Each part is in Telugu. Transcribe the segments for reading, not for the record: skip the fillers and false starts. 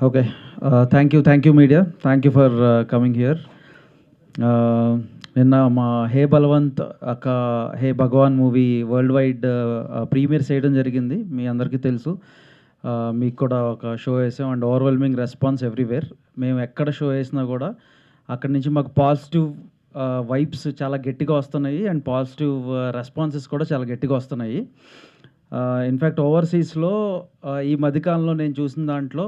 Okay. Thank you, media. Thank you for coming here. నిన్న మా హే బలవంత్ ఒక హే భగవాన్ మూవీ వరల్డ్ వైడ్ ప్రీమియర్ చేయడం జరిగింది. మీ అందరికీ తెలుసు. మీకు కూడా ఒక షో వేసాం అండ్ ఓవర్వెల్మింగ్ రెస్పాన్స్ ఎవ్రీవేర్. మేము ఎక్కడ షో వేసినా కూడా అక్కడి నుంచి మాకు పాజిటివ్ వైబ్స్ చాలా గట్టిగా వస్తున్నాయి అండ్ పాజిటివ్ రెస్పాన్సెస్ కూడా చాలా గట్టిగా వస్తున్నాయి. ఇన్ఫ్యాక్ట్ ఓవర్సీస్లో ఈ మధ్యకాలంలో నేను చూసిన దాంట్లో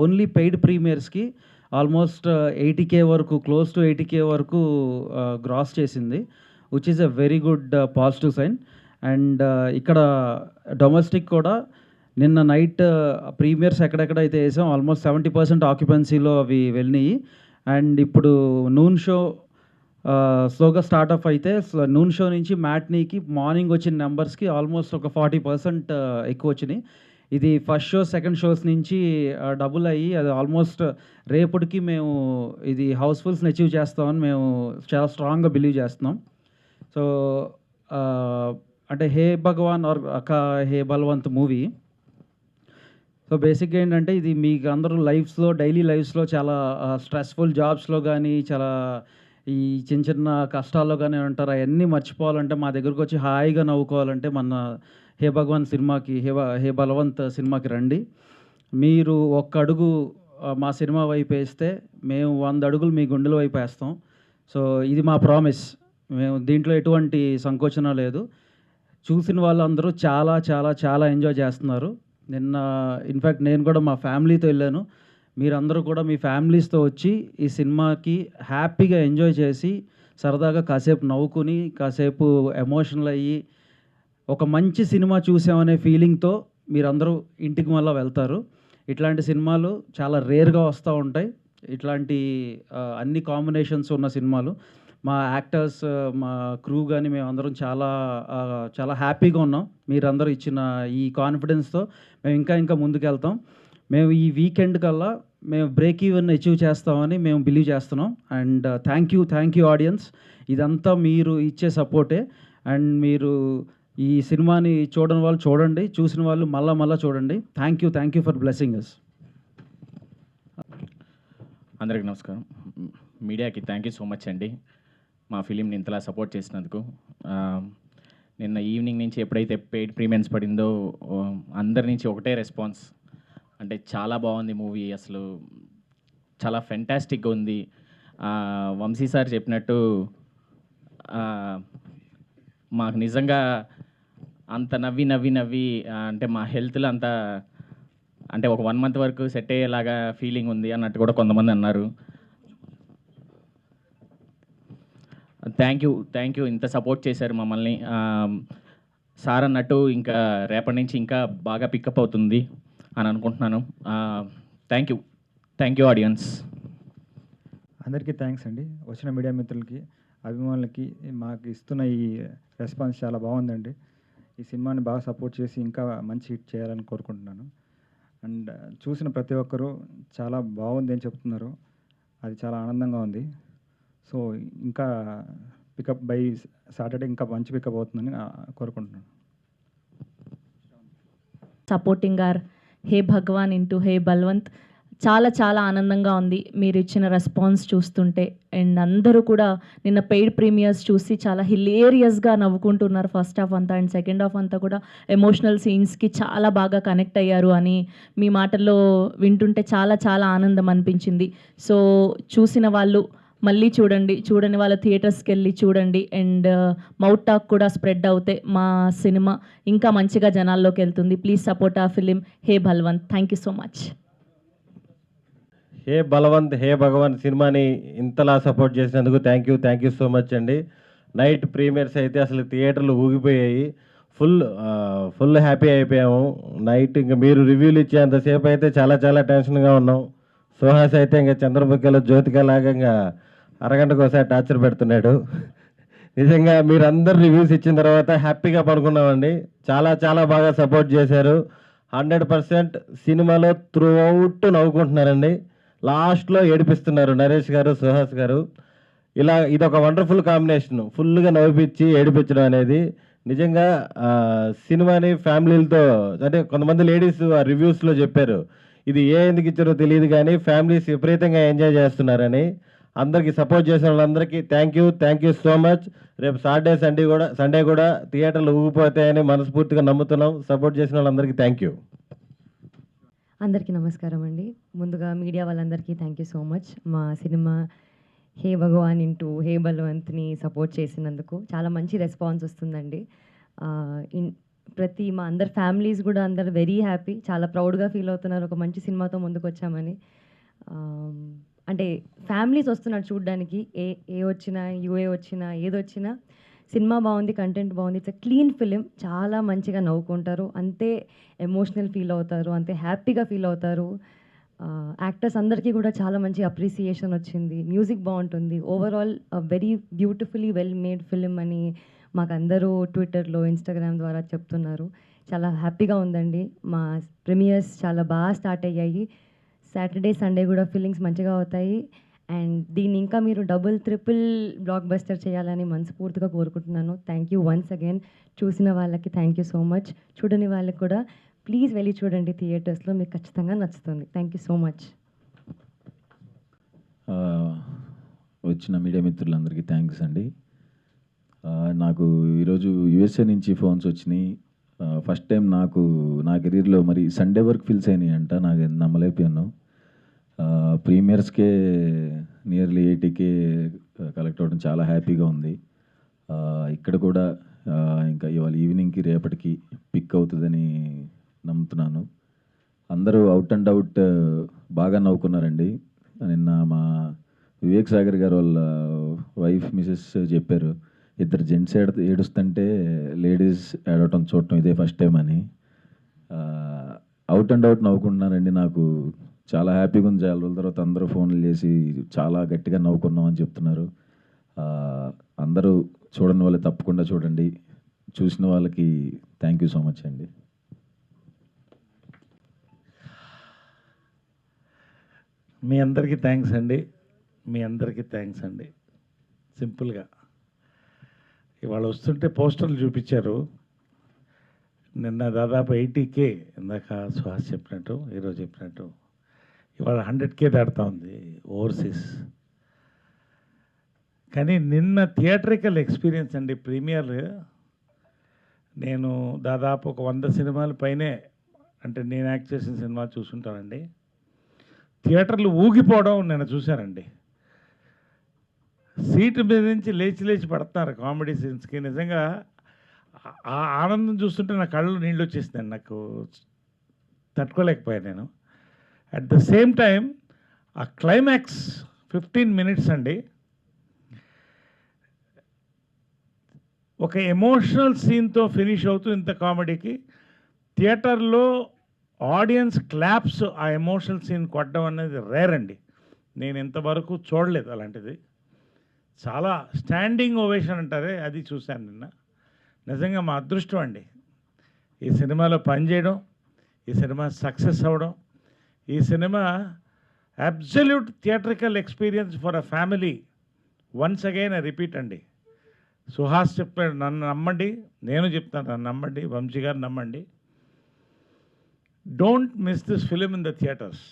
ఓన్లీ పెయిడ్ ప్రీమియర్స్కి ఆల్మోస్ట్ 80K వరకు, క్లోజ్ టు 80K వరకు గ్రాస్ చేసింది, which is a very good positive sign. And ఇక్కడ డొమెస్టిక్ కూడా నిన్న నైట్ ప్రీమియర్స్ ఎక్కడెక్కడైతే వేసాం ఆల్మోస్ట్ 70% ఆక్యుపెన్సీలో అవి వెళ్ళినాయి. అండ్ ఇప్పుడు నూన్ షో స్లోగా స్టార్ట్అప్ అయితే నూన్ షో నుంచి మ్యాట్నీకి మార్నింగ్ వచ్చిన నెంబర్స్కి ఆల్మోస్ట్ ఒక 40% ఎక్కువ వచ్చినాయి. ఇది ఫస్ట్ షో సెకండ్ షోస్ నుంచి డబుల్ అయ్యి అది ఆల్మోస్ట్ రేపటికి మేము ఇది హౌస్ఫుల్స్ని అచీవ్ చేస్తామని మేము చాలా స్ట్రాంగ్గా బిలీవ్ చేస్తున్నాం. సో అంటే హే భగవాన్ ఆర్ అక్క హే బలవంత్ మూవీ, సో బేసిక్గా ఏంటంటే ఇది మీకు అందరూ లైఫ్స్లో డైలీ లైఫ్స్లో చాలా స్ట్రెస్ఫుల్ జాబ్స్లో కానీ చాలా ఈ చిన్న చిన్న కష్టాల్లో కానీ ఉంటారు. అవన్నీ మర్చిపోవాలంటే మా దగ్గరకు వచ్చి హాయిగా నవ్వుకోవాలంటే మన హే భగవాన్ సినిమాకి హే బలవంత్ సినిమాకి రండి. మీరు ఒక్క అడుగు మా సినిమా వైపు వేస్తే మేము 100 అడుగులు మీ గుండెల వైపు వేస్తాం. సో ఇది మా ప్రామిస్. మేము దీంట్లో ఎటువంటి సంకోచన లేదు. చూసిన వాళ్ళందరూ చాలా చాలా చాలా ఎంజాయ్ చేస్తున్నారు. నిన్న ఇన్ఫ్యాక్ట్ నేను కూడా మా ఫ్యామిలీతో వెళ్ళాను. మీరందరూ కూడా మీ ఫ్యామిలీస్తో వచ్చి ఈ సినిమాకి హ్యాపీగా ఎంజాయ్ చేసి సరదాగా కాసేపు నవ్వుకుని కాసేపు ఎమోషనల్ అయ్యి ఒక మంచి సినిమా చూసామనే ఫీలింగ్తో మీరందరూ ఇంటికి మళ్ళీ వెళ్తారు. ఇట్లాంటి సినిమాలు చాలా రేర్గా వస్తూ ఉంటాయి. ఇట్లాంటి అన్ని కాంబినేషన్స్ ఉన్న సినిమాలు మా యాక్టర్స్ మా క్రూ కానీ మేమందరం చాలా చాలా హ్యాపీగా ఉన్నాం. మీరందరూ ఇచ్చిన ఈ కాన్ఫిడెన్స్తో మేము ఇంకా ముందుకెళ్తాం. మేము ఈ వీకెండ్ కల్లా మేము బ్రేక్ ఈవెన్ అచీవ్ చేస్తామని మేము బిలీవ్ చేస్తున్నాం. And thank you audience. ఇదంతా మీరు ఇచ్చే సపోర్టే. అండ్ మీరు ఈ సినిమాని చూడని వాళ్ళు చూడండి, చూసిన వాళ్ళు మళ్ళా చూడండి. Thank you for blessing us. అందరికీ నమస్కారం. మీడియాకి థ్యాంక్ యూ సో మచ్ అండి, మా ఫిలింని ఇంతలా సపోర్ట్ చేసినందుకు. నిన్న ఈవినింగ్ నుంచి ఎప్పుడైతే పెయిడ్ ప్రీమియర్స్ పడిందో అందరి నుంచి ఒకటే రెస్పాన్స్, అంటే చాలా బాగుంది మూవీ, అసలు చాలా ఫెంటాస్టిక్గా ఉంది. వంశీ సార్ చెప్పినట్టు మాకు నిజంగా అంత నవ్వి అంటే మా హెల్త్లో అంత అంటే ఒక 1 month వరకు సెట్ అయ్యేలాగా ఫీలింగ్ ఉంది అన్నట్టు కూడా కొంతమంది అన్నారు. థ్యాంక్ యూ ఇంత సపోర్ట్ చేశారు మమ్మల్ని. సార్ అన్నట్టు ఇంకా రేపటి నుంచి ఇంకా బాగా పికప్ అవుతుంది అని అనుకుంటున్నాను. Thank you audience. అందరికీ థ్యాంక్స్ అండి. వచ్చిన మీడియా మిత్రులకి, అభిమానులకి మాకు ఇస్తున్న ఈ రెస్పాన్స్ చాలా బాగుందండి. ఈ సినిమాని బాగా సపోర్ట్ చేసి ఇంకా మంచి హిట్ చేయాలని కోరుకుంటున్నాను. అండ్ చూసిన ప్రతి ఒక్కరూ చాలా బాగుంది అని చెప్తున్నారు. అది చాలా ఆనందంగా ఉంది. సో ఇంకా పికప్ బై సాటర్డే ఇంకా మంచి పికప్ అవుతుందని కోరుకుంటున్నాను. Supporting our hey Bhagwan into hey Balwant చాలా చాలా ఆనందంగా ఉంది మీరు ఇచ్చిన రెస్పాన్స్ చూస్తుంటే. అండ్ అందరూ కూడా నిన్న పెయిడ్ ప్రీమియర్స్ చూసి చాలా హిలేరియస్గా నవ్వుకుంటున్నారు ఫస్ట్ హాఫ్ అంతా. అండ్ సెకండ్ హాఫ్ అంతా కూడా ఎమోషనల్ సీన్స్కి చాలా బాగా కనెక్ట్ అయ్యారు అని మీ మాటల్లో వింటుంటే చాలా చాలా ఆనందం అనిపించింది. సో చూసిన వాళ్ళు మళ్ళీ చూడండి, చూడని వాళ్ళ థియేటర్స్కి వెళ్ళి చూడండి. అండ్ మౌత్ టాక్ కూడా స్ప్రెడ్ అవుతే మా సినిమా ఇంకా మంచిగా జనాల్లోకి వెళ్తుంది. ప్లీజ్ సపోర్ట్ ఆ film hey Balwant. Thank you so much. Hey Balwant hey Bhagwan సినిమాని ఇంతలా సపోర్ట్ చేసినందుకు థ్యాంక్ యూ సో మచ్ అండి. నైట్ ప్రీమియర్స్ అయితే అసలు థియేటర్లు ఊగిపోయాయి. ఫుల్ హ్యాపీ అయిపోయాము. నైట్ ఇంకా మీరు రివ్యూలు ఇచ్చేంతసేపు అయితే చాలా టెన్షన్గా ఉన్నాం. సుహాస్ అయితే ఇంకా చంద్రముఖిలో జ్యోతిక లాగా ఇంకా అరగంటకు ఒకసారి టార్చర్ పెడుతున్నాడు. నిజంగా మీరు అందరు రివ్యూస్ ఇచ్చిన తర్వాత హ్యాపీగా పడుకున్నామండి. చాలా బాగా సపోర్ట్ చేశారు. 100% సినిమాలో త్రూ అవుట్ నవ్వుకుంటున్నారండి. లాస్ట్లో ఏడిపిస్తున్నారు నరేష్ గారు, సుహాస్ గారు. ఇదొక వండర్ఫుల్ కాంబినేషన్. ఫుల్గా నవ్విపించి ఏడిపించడం అనేది నిజంగా సినిమాని ఫ్యామిలీలతో, అంటే కొంతమంది లేడీస్ ఆ రివ్యూస్లో చెప్పారు ఇది ఎందుకు ఇచ్చారో తెలియదు కానీ ఫ్యామిలీస్ విపరీతంగా ఎంజాయ్ చేస్తున్నారని. అందరికీ సపోర్ట్ చేసిన వాళ్ళందరికీ థ్యాంక్ యూ సో మచ్. రేపు సండే కూడా థియేటర్లు ఊగిపోతాయని మనస్ఫూర్తిగా నమ్ముతున్నాం. సపోర్ట్ చేసిన వాళ్ళందరికీ థ్యాంక్ యూ. అందరికీ నమస్కారం అండి. ముందుగా మీడియా వాళ్ళందరికీ థ్యాంక్ యూ సో మచ్. మా సినిమా హే భగవాన్ ఇంటూ హే బల్వంత్ని సపోర్ట్ చేసినందుకు చాలా మంచి రెస్పాన్స్ వస్తుందండి. మా అందరి ఫ్యామిలీస్ కూడా అందరు వెరీ హ్యాపీ, చాలా ప్రౌడ్గా ఫీల్ అవుతున్నారు ఒక మంచి సినిమాతో ముందుకు వచ్చామని. అంటే ఫ్యామిలీస్ వస్తున్నారు చూడడానికి. ఏ వచ్చినా, యూఏ వచ్చినా, ఏదొచ్చినా సినిమా బాగుంది, కంటెంట్ బాగుంది, ఇట్స్ క్లీన్ ఫిలిం, చాలా మంచిగా నవ్వుకుంటారు, అంతే ఎమోషనల్ ఫీల్ అవుతారు, అంతే హ్యాపీగా ఫీల్ అవుతారు. యాక్టర్స్ అందరికీ కూడా చాలా మంచి అప్రిసియేషన్ వచ్చింది. మ్యూజిక్ బాగుంటుంది. Overall very beautifully well made film అని మాకు అందరూ ట్విట్టర్లో, ఇన్స్టాగ్రామ్ ద్వారా చెప్తున్నారు. చాలా హ్యాపీగా ఉందండి. మా ప్రీమియర్స్ చాలా బాగా స్టార్ట్ అయ్యాయి. సాటర్డే, సండే కూడా ఫీలింగ్స్ మంచిగా అవుతాయి. అండ్ దీన్ని ఇంకా మీరు డబుల్, ట్రిపుల్ బ్లాక్ బస్టర్ చేయాలని మనస్ఫూర్తిగా కోరుకుంటున్నాను. Thank you once again. చూసిన వాళ్ళకి థ్యాంక్ యూ సో మచ్. చూడని వాళ్ళకి కూడా ప్లీజ్ వెళ్ళి చూడండి థియేటర్స్లో, మీకు ఖచ్చితంగా నచ్చుతుంది. Thank you so much. వచ్చిన మీడియా మిత్రులందరికీ థ్యాంక్స్ అండి. నాకు ఈరోజు యూఎస్ఏ నుంచి ఫోన్స్ వచ్చినాయి. ఫస్ట్ టైం నా కెరీర్లో మరి సండే వరకు ఫిల్స్ అయినాయి అంట. నాకు నమ్మలేకపోయాను. ప్రీమియర్స్కే నియర్లీ 80K కలెక్ట్ అవ్వడం చాలా హ్యాపీగా ఉంది. ఇక్కడ కూడా ఇంకా ఇవాళ ఈవినింగ్కి రేపటికి పిక్ అవుతుందని నమ్ముతున్నాను. అందరూ అవుట్ అండ్ అవుట్ బాగా నవ్వుకున్నారండి. నిన్న మా వివేక్ సాగర్ గారు వాళ్ళ వైఫ్ మిసెస్ చెప్పారు, ఇద్దరు జెంట్స్ ఏడుస్తుంటే లేడీస్ ఏడవటం చూడటం ఇదే ఫస్ట్ టైం అని. అవుట్ అండ్ అవుట్ నవ్వుకుంటున్నారండి. నాకు చాలా హ్యాపీగా ఉంది. చాలా రోజుల తర్వాత అందరూ ఫోన్లు చేసి చాలా గట్టిగా నవ్వుకున్నాం అని చెప్తున్నారు. అందరూ చూడని వాళ్ళు తప్పకుండా చూడండి. చూసిన వాళ్ళకి థ్యాంక్ యూ సో మచ్ అండి. మీ అందరికీ థ్యాంక్స్ అండి. సింపుల్గా ఇవాళ వస్తుంటే పోస్టర్లు చూపించారు. నిన్న దాదాపు 80K, ఇందాక సుహాస్ చెప్పినట్టు, ఈరోజు చెప్పినట్టు ఇవాళ 100K దాడుతూ ఉంది ఓవర్సీస్. కానీ నిన్న థియేట్రికల్ ఎక్స్పీరియన్స్ అండి. ప్రీమియర్ నేను దాదాపు ఒక 100 సినిమాల పైనే, అంటే నేను యాక్ట్ చేసిన సినిమా చూసుంటానండి. థియేటర్లు ఊగిపోవడం నేను చూశానండి. సీటు మీద నుంచి లేచి పడుతున్నారు కామెడీ సీన్స్కి. నిజంగా ఆ ఆనందం చూస్తుంటే నా కళ్ళు నీళ్ళు వచ్చేసిందండి. నాకు తట్టుకోలేకపోయాను నేను. అట్ ద సేమ్ టైం ఆ క్లైమాక్స్ 15 minutes అండి, ఒక ఎమోషనల్ సీన్తో ఫినిష్ అవుతూ ఇంత కామెడీకి థియేటర్లో ఆడియన్స్ క్లాప్స్ ఆ ఎమోషనల్ సీన్ కొట్టడం అనేది రేర్ అండి. నేను ఇంతవరకు చూడలేదు అలాంటిది. చాలా స్టాండింగ్ ఓవేషన్ అంటారే, అది చూశాను నిన్న. నిజంగా మా అదృష్టం అండి ఈ సినిమాలో పనిచేయడం, ఈ సినిమా సక్సెస్ అవ్వడం. ఈ cinema absolute theatrical experience for a family. Once again repeat అండి. సుహాస్ చెప్పాడు, నన్ను నమ్మండి, నేను చెప్తాను, నన్ను నమ్మండి, వంశీ గారు నమ్మండి. Don't miss this film in the theatres.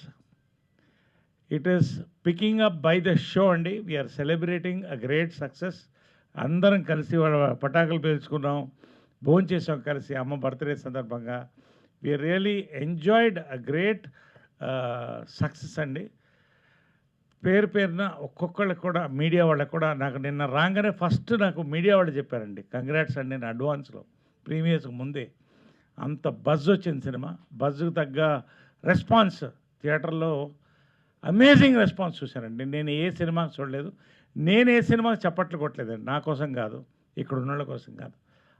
It is picking up by the show అండి. We're celebrating a great success. అందరం కలిసి వాళ్ళ పటాకులు పేల్చుకున్నాం, భోంచేసాం కలిసి అమ్మ బర్త్డే సందర్భంగా. We are really enjoyed a great success అండి. పేరు పేరున ఒక్కొక్కళ్ళకి కూడా మీడియా వాళ్ళకి కూడా నాకు నిన్న రాగానే ఫస్ట్ నాకు మీడియా వాళ్ళు చెప్పారండి, కంగ్రాట్స్ అండి నేను అడ్వాన్స్లో ప్రీమియర్స్కి ముందే. అంత బజ్ వచ్చింది సినిమా, బజ్కి తగ్గ రెస్పాన్స్ థియేటర్లో అమేజింగ్ రెస్పాన్స్ చూశానండి. నేను ఏ సినిమా చూడలేదు, నేను ఏ సినిమాకి చప్పట్లు కొట్టలేదండి, నా కోసం కాదు, ఇక్కడ ఉన్నోళ్ళ కోసం కాదు.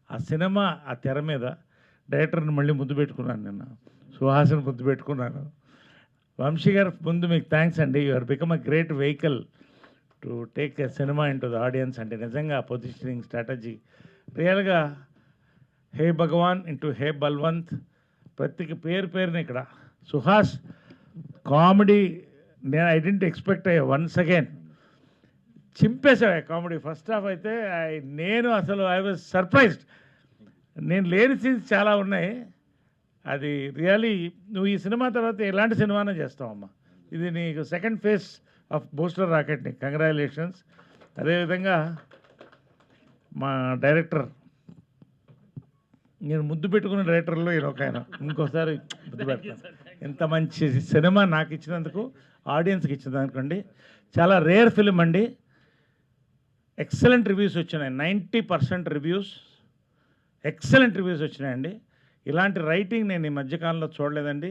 ఆ సినిమా ఆ తెర మీద డైరెక్టర్ని మళ్ళీ ముద్దు పెట్టుకున్నాను, నిన్న సుహాసిని ముద్దు పెట్టుకున్నాను. వంశీ గారు ముందు మీకు థ్యాంక్స్ అండి, you are become a great vehicle to take a cinema into the audience. అంటే నిజంగా పొజిషనింగ్ స్ట్రాటజీ రియల్గా హే భగవాన్ ఇంటూ హే బల్వంత్ ప్రతికి పేరు పేరుని ఇక్కడ సుహాస్ కామెడీ నేను I didn't expect once again చింపేసావు కామెడీ. ఫస్ట్ హాఫ్ అయితే నేను అసలు ఐ వాజ్ సర్ప్రైజ్డ్. నేను లేని సీన్స్ చాలా ఉన్నాయి. అది రియలీ నువ్వు ఈ సినిమా తర్వాత ఎలాంటి సినిమానే చేస్తావమ్మా, ఇది నీకు second phase of booster rocket, నీకు కంగ్రాచులేషన్స్. అదేవిధంగా మా డైరెక్టర్, నేను ముద్దు పెట్టుకున్న డైరెక్టర్లో ఈయన ఒక ఆయన, ఇంకోసారి ముద్దు పెడతాను. ఎంత మంచి సినిమా నాకు ఇచ్చినందుకు, ఆడియన్స్కి ఇచ్చినందుకండి. చాలా రేర్ ఫిలిం అండి, ఎక్సలెంట్ రివ్యూస్ వచ్చినాయి, 90% రివ్యూస్, ఎక్సలెంట్ రివ్యూస్ వచ్చినాయండి. ఇలాంటి రైటింగ్ నేను ఈ మధ్యకాలంలో చూడలేదండి.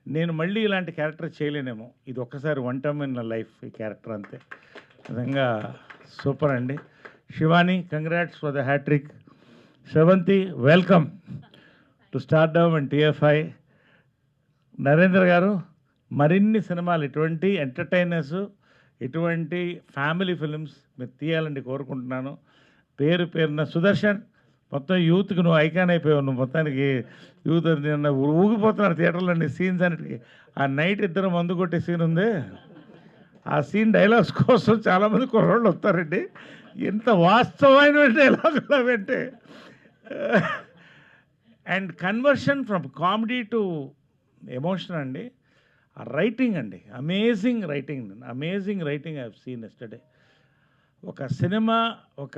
నేను మళ్ళీ ఇలాంటి క్యారెక్టర్ చేయలేనేమో, ఇది ఒక్కసారి వన్ టైమ్ ఇన్ లైఫ్ ఈ క్యారెక్టర్ అంతే. నిజంగా సూపర్ అండి. Shivani congrats for the hattrick. Sravanthi welcome to stardom and TFI. Narendra garu మరిన్ని సినిమాలు ఇటువంటి ఎంటర్టైనర్స్, ఇటువంటి ఫ్యామిలీ ఫిలిమ్స్ మీరు తీయాలని కోరుకుంటున్నాను. పేరు పేరున సుదర్శన్, మొత్తం యూత్కి నువ్వు ఐకాన్ అయిపోయావు. నువ్వు మొత్తానికి యూత్ నిన్న ఊగిపోతున్నారు థియేటర్లో నీ సీన్స్ అన్నిటికీ. ఆ నైట్ ఇద్దరు మందు కొట్టే సీన్ ఉంది, ఆ సీన్ డైలాగ్స్ కోసం చాలామంది కుర్రోళ్ళు వస్తారండి. ఎంత వాస్తవమైన డైలాగులు అవంటే. And conversion from comedy to emotion అండి. ఆ రైటింగ్ అండి, amazing writing, amazing writing I have seen yesterday. ఒక సినిమా, ఒక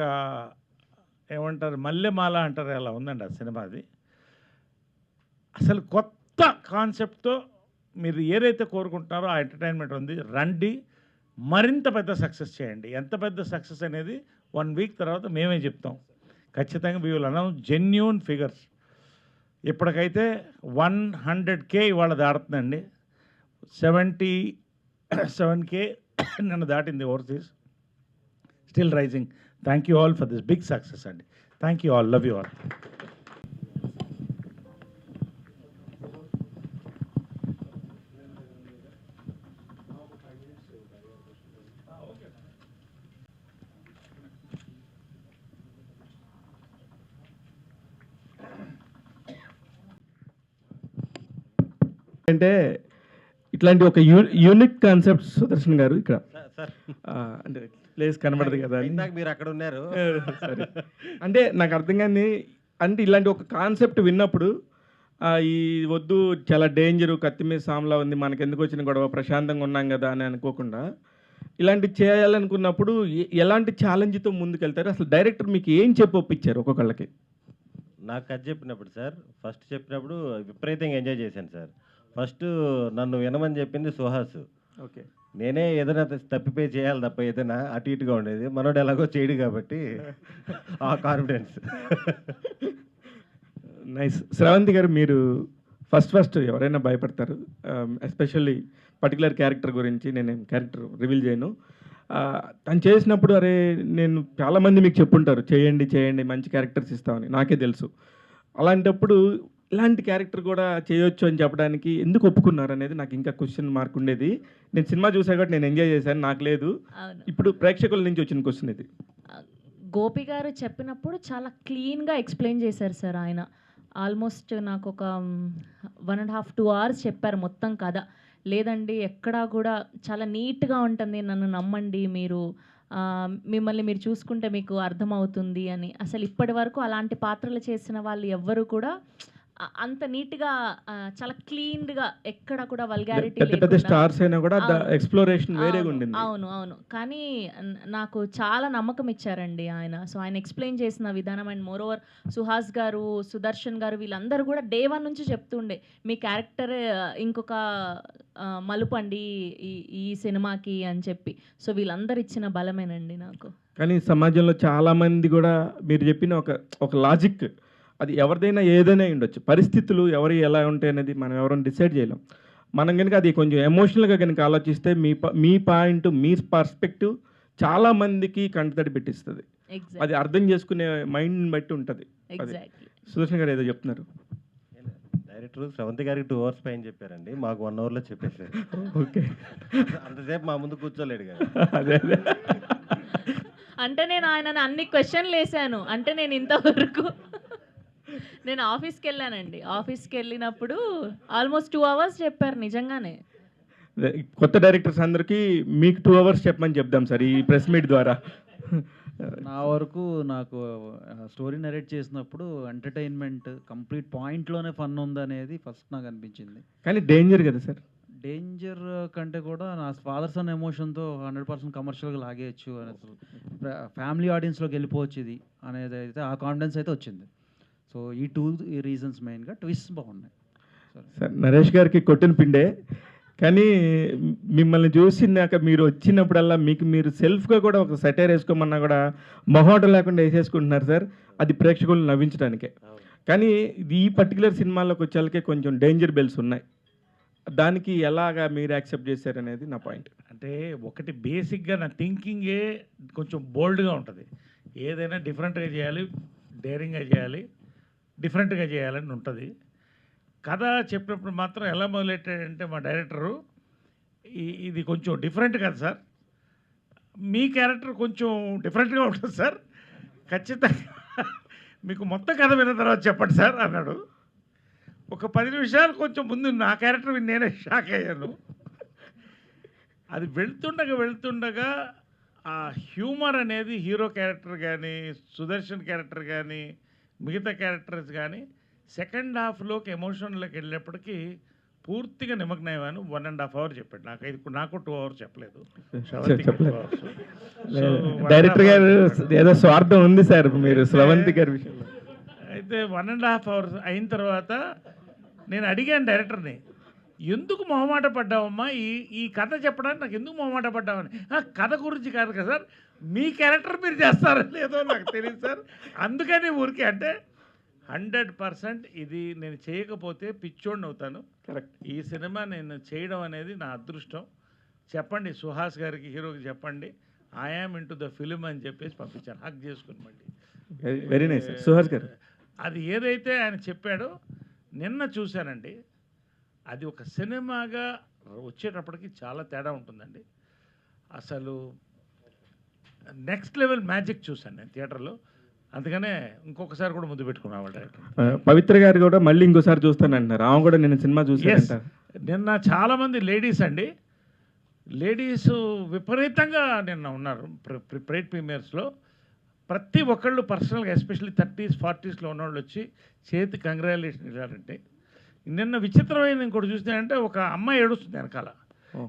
ఏమంటారు మల్లెమాల అంటారు, అలా ఉందండి ఆ సినిమా. అది అసలు కొత్త కాన్సెప్ట్తో మీరు ఏదైతే కోరుకుంటున్నారో ఆ ఎంటర్టైన్మెంట్ ఉంది. రండి, మరింత పెద్ద సక్సెస్ చేయండి. ఎంత పెద్ద సక్సెస్ అనేది 1 వీక్ తర్వాత మేమే చెప్తాం ఖచ్చితంగా. We will announce genuine figures. ఇప్పటికైతే 100K ఇవాళ దాడుతుందండి, 77K నిన్న దాటింది overseas, still rising. Thank you all for this big success అండి. Thank you all, love you all. అంటే ఇట్లాంటి ఒక యూనిక్ కాన్సెప్ట్ సుదర్శన్ గారు ఇక్కడ అంటే ప్లేస్ కనబడదు కదా అని. మీరు అక్కడ ఉన్నారు. సరే, అంటే నాకు అర్థం కానీ, అంటే ఇలాంటి ఒక కాన్సెప్ట్ విన్నప్పుడు ఈ వద్దు చాలా డేంజరు, కత్తి మీద సామ్లా ఉంది, మనకి ఎందుకు వచ్చిన గొడవ, ప్రశాంతంగా ఉన్నాం కదా అని అనుకోకుండా ఇలాంటి చేయాలనుకున్నప్పుడు ఎలాంటి ఛాలెంజ్తో ముందుకెళ్తారు? అసలు డైరెక్టర్ మీకు ఏం చెప్పి ఒప్పించారు ఒక్కొక్కళ్ళకి? నాకు కథ చెప్పినప్పుడు సార్, ఫస్ట్ చెప్పినప్పుడు విపరీతంగా ఎంజాయ్ చేశాను సార్. ఫస్ట్ నన్ను వినమని చెప్పింది సుహాస్. ఓకే, నేనే ఏదైనా తప్పిపోయి చేయాలి తప్ప ఏదైనా అటు ఇటుగా ఉండేది, మనోడు ఎలాగో చేయడు కాబట్టి ఆ కాన్ఫిడెన్స్. నైస్. శ్రవంతి గారు, మీరు ఫస్ట్ ఎవరైనా భయపడతారు, ఎస్పెషల్లీ పర్టికులర్ క్యారెక్టర్ గురించి. నేను క్యారెక్టర్ రివీల్ చేయను. తను చేసినప్పుడు అరే నేను చాలామంది మీకు చెప్పుంటారు చేయండి మంచి క్యారెక్టర్స్ ఇస్తామని, నాకే తెలుసు. అలాంటప్పుడు ఇలాంటి క్యారెక్టర్ కూడా చేయొచ్చు అని చెప్పడానికి ఎందుకు ఒప్పుకున్నారు అనేది నాకు ఇంకా క్వశ్చన్ మార్క్ ఉండేది. నేను సినిమా చూసా కాబట్టి నేను ఎంజాయ్ చేశాను, నాకు లేదు. ఇప్పుడు ప్రేక్షకుల నుంచి వచ్చిన క్వశ్చన్ ఇది. గోపి గారు చెప్పినప్పుడు చాలా క్లీన్గా ఎక్స్ప్లెయిన్ చేశారు సార్. ఆయన ఆల్మోస్ట్ నాకు ఒక 1.5-2 hours చెప్పారు మొత్తం కథ. లేదండి ఎక్కడా కూడా చాలా నీట్గా ఉంటుంది, నన్ను నమ్మండి, మీరు మిమ్మల్ని మీరు చూసుకుంటే మీకు అర్థమవుతుంది అని. అసలు ఇప్పటి వరకు అలాంటి పాత్రలు చేసిన వాళ్ళు ఎవ్వరు కూడా అంత నీట్గా చాలా క్లీన్గా ఎక్కడ కూడా వల్గారిటీ పెద్ద పెద్ద స్టార్స్ అయినా కూడా ఎక్స్ప్లోరేషన్ వేరేగా ఉండింది. అవును అవును కానీ నాకు చాలా నమ్మకం ఇచ్చారండి ఆయన. సో ఆయన ఎక్స్ప్లెయిన్ చేసిన విధానం అండ్ మోర్ ఓవర్ సుహాస్ గారు, సుదర్శన్ గారు వీళ్ళందరూ కూడా డే 1 నుంచి చెప్తుండే మీ క్యారెక్టర్ ఇంకొక మలుపు అండి ఈ సినిమాకి అని చెప్పి. సో వీళ్ళందరూ ఇచ్చిన బలమేనండి నాకు. కానీ సమాజంలో చాలామంది కూడా మీరు చెప్పిన ఒక లాజిక్, అది ఎవరిదైనా ఏదైనా ఉండొచ్చు, పరిస్థితులు ఎవరు ఎలా ఉంటాయి అనేది మనం ఎవరైనా డిసైడ్ చేయలేం. మనం కనుక అది కొంచెం ఎమోషనల్గా కనుక ఆలోచిస్తే మీ పాయింట్, మీ పర్స్పెక్టివ్ చాలామందికి కంటతడి పెట్టిస్తుంది. అది అర్థం చేసుకునే మైండ్ని బట్టి ఉంటుంది. సుదర్శన్ గారు ఏదో చెప్తున్నారు. డైరెక్టర్ శ్రవంతి గారికి 2 hours పైన చెప్పారండి, మాకు 1 hourలో చెప్పేశారు. ఓకే, అంతసేపు మా ముందు కూర్చోలేడు కదా. అదే అంటే నేను ఆయనని అన్ని క్వశ్చన్లు వేసాను. అంటే నేను ఇంతవరకు నేను ఆఫీస్కి వెళ్ళానండి. ఆఫీస్కి వెళ్ళినప్పుడు ఆల్మోస్ట్ 2 hours చెప్పారు నిజంగానే. కొత్త డైరెక్టర్స్ అందరికీ మీకు 2 hours చెప్పమని చెప్దాం సార్ ఈ ప్రెస్ మీట్ ద్వారా. నా వరకు నాకు స్టోరీ నరేట్ చేసినప్పుడు ఎంటర్టైన్మెంట్ కంప్లీట్ పాయింట్లోనే ఫన్ ఉందనేది ఫస్ట్ నాకు అనిపించింది. కానీ డేంజర్ కదా సార్. డేంజర్ కంటే కూడా నా ఫాదర్ సన్ ఎమోషన్తో 100% కమర్షియల్గా లాగేయచ్చు అని, అసలు ఫ్యామిలీ ఆడియన్స్లోకి వెళ్ళిపోవచ్చు ఇది అనేది అయితే ఆ కాన్ఫిడెన్స్ అయితే వచ్చింది. సో ఈ రీజన్స్ మెయిన్గా ట్విస్ట్ బాగున్నాయి సార్. నరేష్ గారికి కొట్టిన పిండే, కానీ మిమ్మల్ని చూసినాక మీరు వచ్చినప్పుడల్లా మీకు మీరు సెల్ఫ్గా కూడా ఒక సెటైర్ వేసుకోమన్నా కూడా మొహోటం లేకుండా వేసేసుకుంటున్నారు సార్. అది ప్రేక్షకులను నవ్వించడానికే. కానీ ఈ పర్టికులర్ సినిమాలోకి వచ్చేళ్ళకే కొంచెం డేంజర్ బెల్స్ ఉన్నాయి. దానికి ఎలాగా మీరు యాక్సెప్ట్ చేశారనేది నా పాయింట్. అంటే ఒకటి బేసిక్గా నా థింకింగే కొంచెం బోల్డ్గా ఉంటుంది. ఏదైనా డిఫరెంట్గా చేయాలి, డేరింగ్గా చేయాలి, డిఫరెంట్గా చేయాలని ఉంటుంది. కథ చెప్పినప్పుడు మాత్రం ఎలా మొదలెట్టాడంటే మా డైరెక్టరు, ఇది కొంచెం డిఫరెంట్ కదా సార్, మీ క్యారెక్టర్ కొంచెం డిఫరెంట్గా ఉంటుంది సార్, ఖచ్చితంగా మీకు మొత్తం కథ విన్న తర్వాత చెప్పండి సార్ అన్నాడు. ఒక 10 నిమిషాలు కొంచెం ముందు నా క్యారెక్టర్ నేనే షాక్ అయ్యాను. అది వెళ్తుండగా ఆ హ్యూమర్ అనేది హీరో క్యారెక్టర్ కానీ, సుదర్శన్ క్యారెక్టర్ కానీ, మిగతా క్యారెక్టర్స్ కానీ సెకండ్ హాఫ్లోకి ఎమోషన్లోకి వెళ్ళేప్పటికీ పూర్తిగా నిమగ్నమయ్యాను. 1.5 hours చెప్పాడు. నాకు 2 hours చెప్పలేదు. డైరెక్టర్ గారు ఏదో స్వార్థం ఉంది సార్ మీరు శ్రవంతి గారి విషయంలో. అయితే 1.5 hours అయిన తర్వాత నేను అడిగాను డైరెక్టర్ని, ఎందుకు మొహమాట పడ్డావమ్మా ఈ కథ చెప్పడానికి, నాకు ఎందుకు మొహమాట పడ్డావని. కథ గురించి కాదు కదా సార్, మీ క్యారెక్టర్ మీరు చేస్తారో లేదో నాకు తెలియదు సార్, అందుకని ఊరికే. అంటే 100% ఇది నేను చేయకపోతే పిచ్చోడిని అవుతాను. కరెక్ట్. ఈ సినిమా నేను చేయడం అనేది నా అదృష్టం. చెప్పండి సుహాస్ గారికి, హీరోకి చెప్పండి I am into the film అని చెప్పేసి పంపించాను, హక్ చేసుకుని. మళ్ళీ వెరీ నైస్ సుహాస్ గారు. అది ఏదైతే ఆయన చెప్పాడో నిన్న చూశానండి, అది ఒక సినిమాగా వచ్చేటప్పటికి చాలా తేడా ఉంటుందండి. అసలు నెక్స్ట్ లెవెల్ మ్యాజిక్ చూశాను నేను థియేటర్లో. అందుకనే ఇంకొకసారి కూడా ముందు పెట్టుకున్నాం డైరెక్టర్. పవిత్ర గారు కూడా మళ్ళీ ఇంకోసారి చూస్తానంటున్నారు. ఆమె కూడా నేను సినిమా చూసాను. నిన్న చాలామంది లేడీస్ అండి, లేడీస్ విపరీతంగా నిన్న ఉన్నారు ప్రైడ్ ప్రీమియర్స్లో. ప్రతి ఒక్కళ్ళు పర్సనల్గా ఎస్పెషల్లీ 30s 40sలో ఉన్నవాళ్ళు వచ్చి చేతి కంగ్రాచులేషన్ ఇవ్వాలంటే. నిన్న విచిత్రమైన ఇంకోటి చూస్తే ఒక అమ్మాయి ఏడుస్తుంది వెనకాల.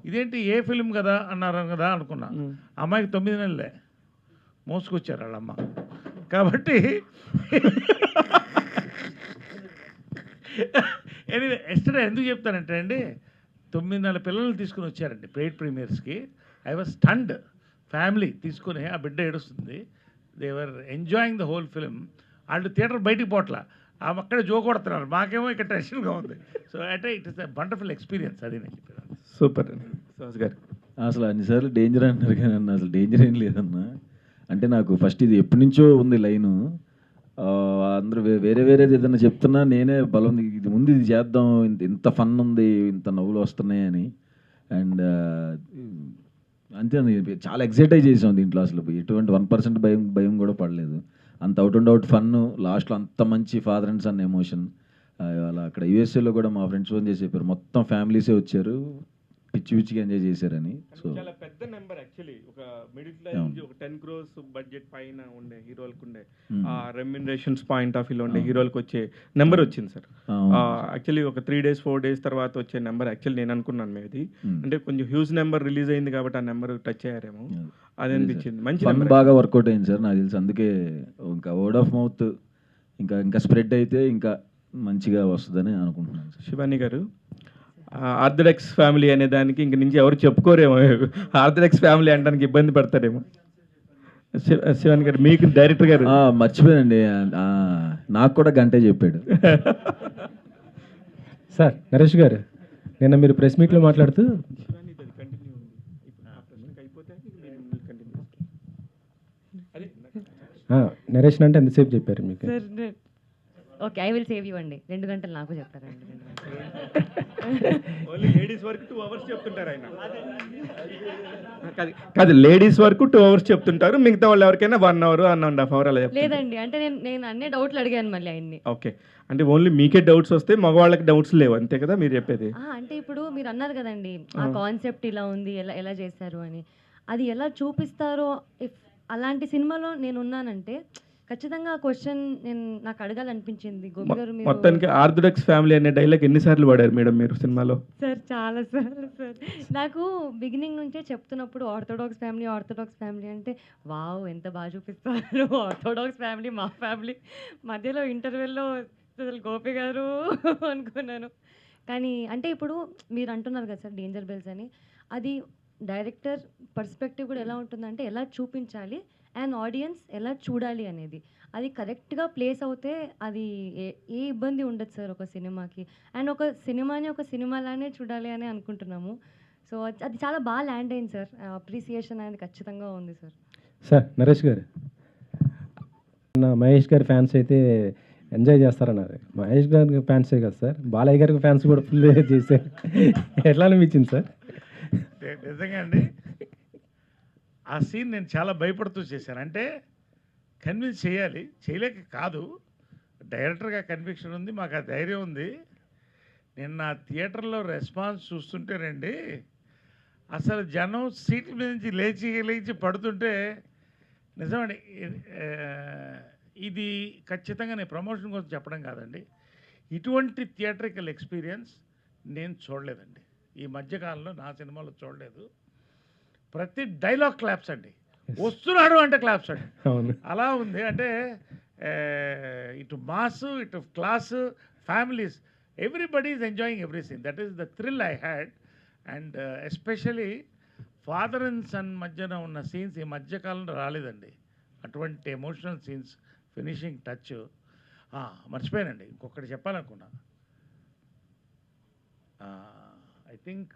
ఇదేంటి ఏ ఫిలిం కదా అన్నారు కదా అనుకున్నా. అమ్మాయికి 9 నెలలే మోసుకొచ్చారు వాళ్ళమ్మ. కాబట్టి ఎనీవే ఎస్టర్డే ఎందుకు చెప్తానంటే అండి, 9 నెలల పిల్లల్ని తీసుకుని వచ్చారండి ప్రైడ్ ప్రీమియర్స్కి. I was stunned. ఫ్యామిలీ తీసుకుని ఆ బిడ్డ ఏడుస్తుంది. They were enjoying the whole film. వాళ్ళు థియేటర్ బయటికి పోట్ల, అక్కడే జో కొడుతున్నారు, మాకేమో ఇక్కడ టెన్షన్గా ఉంది. సో అంటే it is a wonderful experience. అది నేను చెప్పాను. సూపర్ సుహాస్ గారు. అసలు అన్నిసార్లు డేంజర్ అంటున్నారు కానీ అన్న అసలు డేంజర్ ఏం లేదన్నా. అంటే నాకు ఫస్ట్ ఇది ఎప్పటి నుంచో ఉంది లైను. అందరూ వేరేది ఏదైనా చెప్తున్నా నేనే బలం ఇది ముందు ఇది చేద్దాం, ఇంత ఫన్ ఉంది, ఇంత నవ్వులు వస్తున్నాయి అని. అండ్ అంతే చాలా ఎక్సైటైజ్ చేసాం దీంట్లో. అసలు ఎటువంటి 1% భయం కూడా పడలేదు. అంత అవుట్ అండ్ అవుట్ ఫన్. లాస్ట్లో అంత మంచి ఫాదర్ అండ్ సన్ ఎమోషన్. అలా అక్కడ యూఎస్ఏలో కూడా మా ఫ్రెండ్స్ ఫోన్ చేసి చెప్పారు, మొత్తం ఫ్యామిలీసే వచ్చారు, పిచ్చి పిచ్చిగా ఎంజాయ్ చేశారని. సో చాలా పెద్ద నెంబర్ యాక్చువల్లీ, ఒక మిడిల్ అవును. క్లాస్ ఒక 10 crores బడ్జెట్ పైన ఉండే హీరోలకు ఉండే Hmm. ఆ రెమ్యునరేషన్స్ పాయింట్ ఆఫ్ వ్యూలో ఉండే అవును. హీరోలకు వచ్చే నెంబర్ వచ్చింది సార్. అవును. యాక్చువల్లీ ఒక 3 days 4 days తర్వాత వచ్చే నెంబర్ యాక్చువల్లీ నేను అనుకున్నాను మీది, Hmm. అంటే కొంచెం హ్యూజ్ నెంబర్ రిలీజ్ అయింది కాబట్టి ఆ నెంబర్ టచ్ అయ్యారేమో అది అనిపించింది. మంచి ఫన్ నెంబర్. బాగా వర్కౌట్ అయింది సార్ నాకు తెలిసి. అందుకే ఇంకా వర్డ్ ఆఫ్ మౌత్ ఇంకా ఇంకా స్ప్రెడ్ అయితే ఇంకా మంచిగా వస్తుందని అనుకుంటున్నాను సార్. శివాని గారు, ఆర్థడాక్స్ ఫ్యామిలీ అనే దానికి ఇంక నుంచి ఎవరు చెప్పుకోరేమో, ఆర్థడాక్స్ ఫ్యామిలీ అనడానికి ఇబ్బంది పడతారేమో. శివాని గారు, మీకు డైరెక్టర్ గారు మర్చిపోయానండి. నాకు కూడా గంటే చెప్పాడు. సార్ నరేష్ గారు, నిన్న మీరు ప్రెస్ మీట్లో మాట్లాడుతూ నరేష్ అంటే ఎంతసేపు చెప్పారు మీకు? Sir okay, I will save you అండి. 2 గంటలు నాకు చెప్పారండి. 2 గంటలు ఓన్లీ లేడీస్ వరకు 2 hours చెప్తుంటారు ఆయన. కాదు, లేడీస్ వరకు 2 hours చెప్తుంటారు, మిగతా వాళ్ళు ఎవరికైనా 1 hour 1.5 hour అలా చెప్తారు. లేదండి, అంటే నేను అన్ని డౌట్లు అడిగాను మళ్ళీ ఆయన్ని. ఓకే, అంటే ఓన్లీ మీకే డౌట్స్ వస్తే మగవాళ్ళకి డౌట్స్ లేవు, అంతే కదా మీరు చెప్పేది? అంటే ఇప్పుడు మీరు అన్నారు కదండి, ఆ కాన్సెప్ట్ ఇలా ఉంది, ఎలా ఎలా చేశారు అని. అది ఎలా చూపిస్తారో, ఇఫ్ అలాంటి సినిమాలో నేను ఉన్నానంటే ఖచ్చితంగా ఆ క్వశ్చన్ నాకు అడగాలనిపించింది. గోపి గారు, మీరు మొత్తానికి ఆర్థడాక్స్ ఫ్యామిలీ అనే డైలాగ్ ఎన్నిసార్లు వాడారు మేడం మీరు సినిమాలో? సార్ చాలా సార్లు సార్. నాకు బిగినింగ్ నుంచే చెప్తున్నప్పుడు ఆర్థోడాక్స్ ఫ్యామిలీ అంటే వావ్ ఎంత బాగా చూపిస్తారు, ఆర్థోడాక్స్ ఫ్యామిలీ మా ఫ్యామిలీ. మధ్యలో ఇంటర్వెల్లో అసలు గోపి గారు అనుకున్నాను. కానీ అంటే ఇప్పుడు మీరు అంటున్నారు కదా సార్ డేంజర్ బెల్స్ అని, అది డైరెక్టర్ పర్స్పెక్టివ్ కూడా ఎలా ఉంటుందంటే ఎలా చూపించాలి అండ్ ఆడియన్స్ ఎలా చూడాలి అనేది, అది కరెక్ట్గా ప్లేస్ అవుతే అది ఏ ఇబ్బంది ఉండదు సార్ ఒక సినిమాకి. అండ్ ఒక సినిమాని ఒక సినిమాలానే చూడాలి అని అనుకుంటున్నాము. సో అది చాలా బాగా ల్యాండ్ అయింది సార్. అప్రిసియేషన్ అనేది ఖచ్చితంగా ఉంది సార్. సార్ నరేష్ గారు, నా మహేష్ గారి ఫ్యాన్స్ అయితే ఎంజాయ్ చేస్తారన్నారు. మహేష్ గారి ఫ్యాన్సే కదా సార్, బాలయ్య గారికి ఫ్యాన్స్ కూడా ఫుల్ చేశారు. ఎట్లా అనిపించింది సార్? నిజంగా అండి, ఆ సీన్ నేను చాలా భయపడుతూ చేశాను. అంటే కన్విన్స్ చేయాలి, చేయలేక కాదు, డైరెక్టర్గా కన్విక్షన్ ఉంది, మాకు ఆ ధైర్యం ఉంది. నిన్న థియేటర్లో రెస్పాన్స్ చూస్తుంటేనండి, అసలు జనం సీట్ల మీద నుంచి లేచి పడుతుంటే నిజమండి. ఇది ఖచ్చితంగా నేను ప్రమోషన్ కోసం చెప్పడం కాదండి, ఇటువంటి థియేటరికల్ ఎక్స్పీరియన్స్ నేను చూడలేదండి ఈ మధ్యకాలంలో, నా సినిమాలో చూడలేదు. ప్రతి డైలాగ్ క్లాప్స్ అండి, వస్తున్నాడు అంటే క్లాప్స్ అండి. అవును, అలా ఉంది. అంటే ఇటు మాస్, ఇటు class, families, everybody is enjoying every scene. That is the thrill I had. And especially father and son మధ్యన ఉన్న సీన్స్ ఈ మధ్యకాలంలో రాలేదండి, అటువంటి ఎమోషనల్ సీన్స్, ఫినిషింగ్ టచ్. మర్చిపోయానండి, ఇంకొకటి చెప్పాలనుకున్నా. ఐ థింక్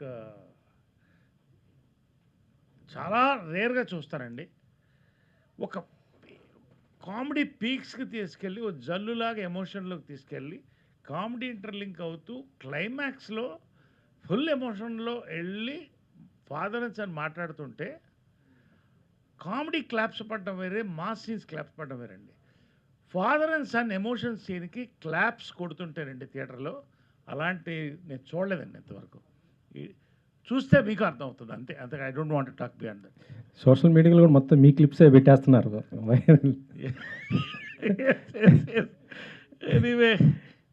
చాలా రేర్గా చూస్తానండి, ఒక కామెడీ పీక్స్కి తీసుకెళ్ళి ఒక జల్లులాగా ఎమోషన్లోకి తీసుకెళ్ళి కామెడీ ఇంటర్లింక్ అవుతూ క్లైమాక్స్లో ఫుల్ ఎమోషన్లో వెళ్ళి ఫాదర్ అండ్ సన్ మాట్లాడుతుంటే కామెడీ క్లాప్స్ పడడం వేరే, మాస్ సీన్స్ క్లాప్స్ పడడం వేరండి. ఫాదర్ అండ్ సన్ ఎమోషన్ సీన్కి క్లాప్స్ కొడుతుంటేనండి థియేటర్లో, అలాంటి నేను చూడలేదండి ఇంతవరకు. చూస్తే మీకు అర్థమవుతుంది, అంతే. అంతే, I don't want to talk beyond that. Social మీడియాలో కూడా మొత్తం మీ క్లిప్సే పెట్టేస్తున్నారు. Anyway,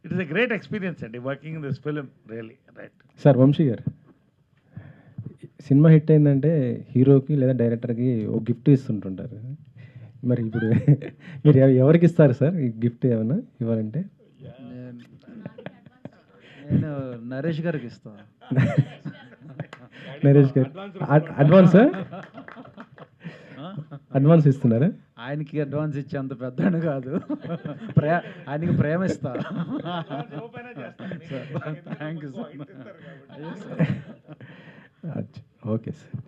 it is a great experience అండి working in this film, really. Right sir Vamsi గారు, సినిమా హిట్ అయిందంటే హీరోకి లేదా డైరెక్టర్కి ఒక గిఫ్ట్ ఇస్తుంటుంటారు. మరి ఇప్పుడు మీరు ఎవరికి ఇస్తారు సార్ ఈ గిఫ్ట్ ఏమైనా ఇవ్వాలంటే? నేను నరేష్ గారికి ఇస్తాను. నరేష్ గారు అడ్వాన్స్ ఇస్తున్నారా? ఆయనకి అడ్వాన్స్ ఇచ్చే అంత పెద్దను కాదు, ఆయనకి ప్రేమ ఇస్తా. Thank you sir. Okay sir.